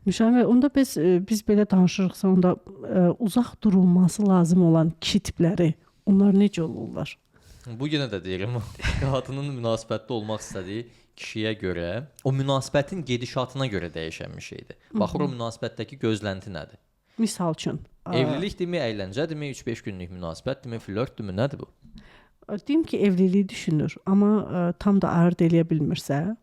Müşahid, onda biz belə danışırıqsa, onda uzaq durulması lazım olan kişi tipləri, onlar necə olurlar? Bu yenə də deyirəm, qadının münasibətdə olmaq istədiyi kişiyə görə, o münasibətin gedişatına görə dəyişən bir şeydir. Baxır o münasibətdəki gözlənti nədir? Misal üçün, Evlilikdirmi, əyləncədirmi, 3-5 günlük münasibətdirmi, flörtdürmü, nədir bu? deyim ki, evliliyi düşünür, amma tam da ayırd eləyə bilmirsə,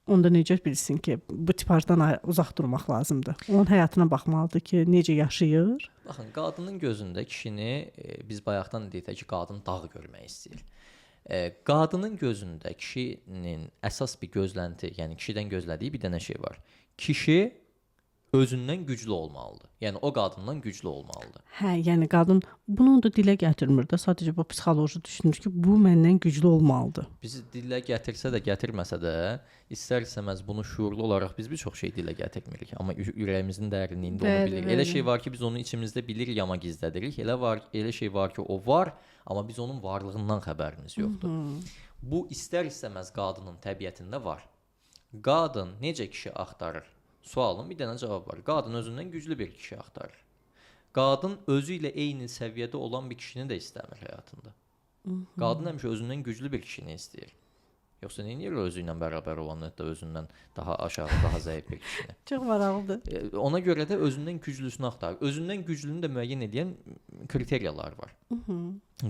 onda necə bilsin ki, bu tipajdan uzaq durmaq lazımdır? Onun həyatına baxmalıdır ki, necə yaşayır? Baxın, qadının gözündə kişini, biz bayaqdan dedik ki, qadın dağ görmək istəyir. Qadının gözündə kişinin əsas bir gözlənti, yəni kişidən gözlədiyi bir dənə şey var. Kişi özündən güclü olmalıdır. Yəni o qadından güclü olmalıdır. Hə, yəni qadın bunu da dilə gətirmir də, sadəcə bu psixoloji düşünür ki, bu məndən güclü olmalıdır. Bizi dilə gətirsə də, gətirməsə də, istər-istəməz bunu şuurlu olaraq biz bir çox şey dilə gətirmirik, amma ürəyimizin dərinliyində onu bilirik. Elə şey var ki, biz onu içimizdə bilirik, amma gizlədirik. Elə şey var ki, o var, amma biz onun varlığından xəbərimiz yoxdur. Bu istər-istəməz qadının təbiətində var. Qadın necə kişi axtarır? Sualın bir dənə cavab var. Qadın özündən güclü bir kişi axtarır. Qadın özü ilə eyni səviyyədə olan bir kişini də istəmir həyatında. Qadın həmişə özündən güclü bir kişini istəyir. Yoxsa nə edir özü ilə bərabər olan, hətta özündən daha aşağı, daha zəif bir kişini? Çox maraqlıdır. Ona görə də özündən güclüsünü axtarır. Özündən güclünü də müəyyən edən kriteriyalar var.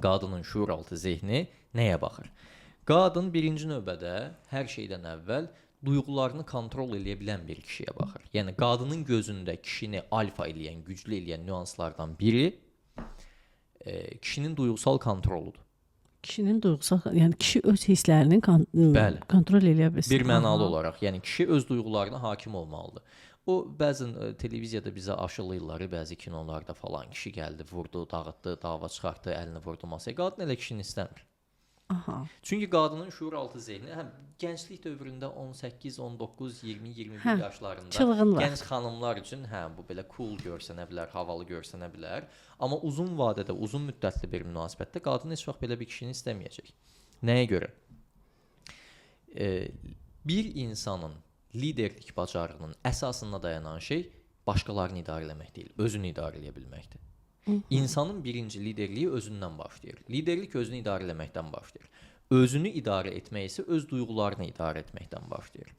Qadının şuuraltı zehni nəyə baxır? Qadın birinci növbədə hər şeydən əvvəl duyğularını kontrol edə bilən bir kişiyə baxır. Yəni qadının gözündə kişini alfa eləyən, güclü eləyən nüanslardan biri kişinin duyğusal kontroludur. Kişinin duyğusal, yəni kişi öz hisslərini kontrol edə bilsin. Bir mənalı olaraq, yəni kişi öz duyğularına hakim olmalıdır. O bəzən televiziyada bizə aşılayırlar, bəzi kinolarda falan kişi gəldi, vurdu, dağıtdı, dava çıxartdı, əlini vurdu masaya. Qadın elə kişini istəmir. Aha. Çünki qadının şuuraltı zehni həm gənclik dövründə 18, 19, 20, 21 yaşlarında gənc xanımlar üçün bu belə cool görsənə bilər, havalı görsənə bilər. Amma uzun vadədə, uzun müddətli bir münasibətdə qadın heç vaxt belə bir kişini istəməyəcək. Nəyə görə? Bir insanın liderlik bacarığının əsasında dayanan şey başqalarını idarə etmək deyil, özünü idarə edə bilməkdir. İnsanın birinci liderliyi özündən başlayır. Liderlik özünü idarə etməkdən başlayır. Özünü idarə etmək isə öz duyğularını idarə etməkdən başlayır.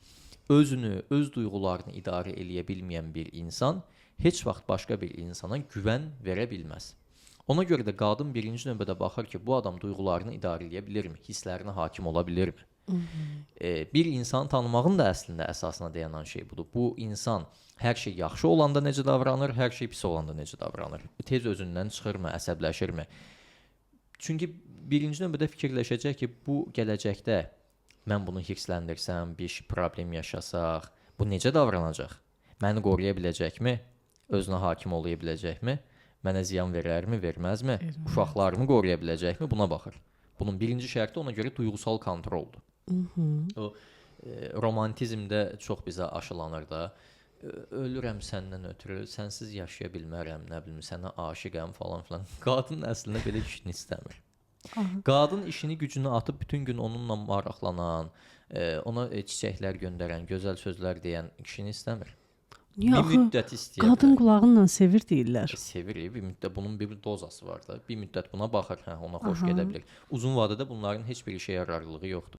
Özünü, öz duyğularını idarə eləyə bilməyən bir insan heç vaxt başqa bir insana güvən verə bilməz. Ona görə də qadın birinci növbədə baxır ki, bu adam duyğularını idarə eləyə bilirmi, hisslərinə hakim ola bilirmi? Bir insanı tanımağın da əslində əsasına dayanan şey budur. Bu insan hər şey yaxşı olanda necə davranır, hər şey pis olanda necə davranır? Tez özündən çıxırmı, əsəbləşirmi? Çünki birinci növbədə fikirləşəcək ki, bu gələcəkdə mən bunu hirsləndirsəm, bir problem yaşasaq, bu necə davranacaq? Məni qoruya biləcəkmi? Özünə hakim olaya biləcəkmi? Mənə ziyan verərmi, verməzmi? Uşaqlarımı qoruya biləcəkmi? Buna baxır. Bunun birinci şərti ona görə duyğusal kontroldur. O romantizmdə çox bizə aşılanır da. Ölürəm səndən ötürü, sənsiz yaşaya bilmərəm, nə bilim, sənə aşiqəm falan filan. Qadın əslində belə kişini istəmir. Qadın işini gücünü atıb bütün gün onunla maraqlanan, ona çiçəklər göndərən, gözəl sözlər deyən kişini istəmir. Bir müddət istəyir. Qadın qulağınla sevir deyirlər. Sevir, bir müddət bunun bir dozası var da. Bir müddət buna baxır, ona xoş gedə bilər. Uzun vadədə bunların heç bir işə yararlılığı yoxdur.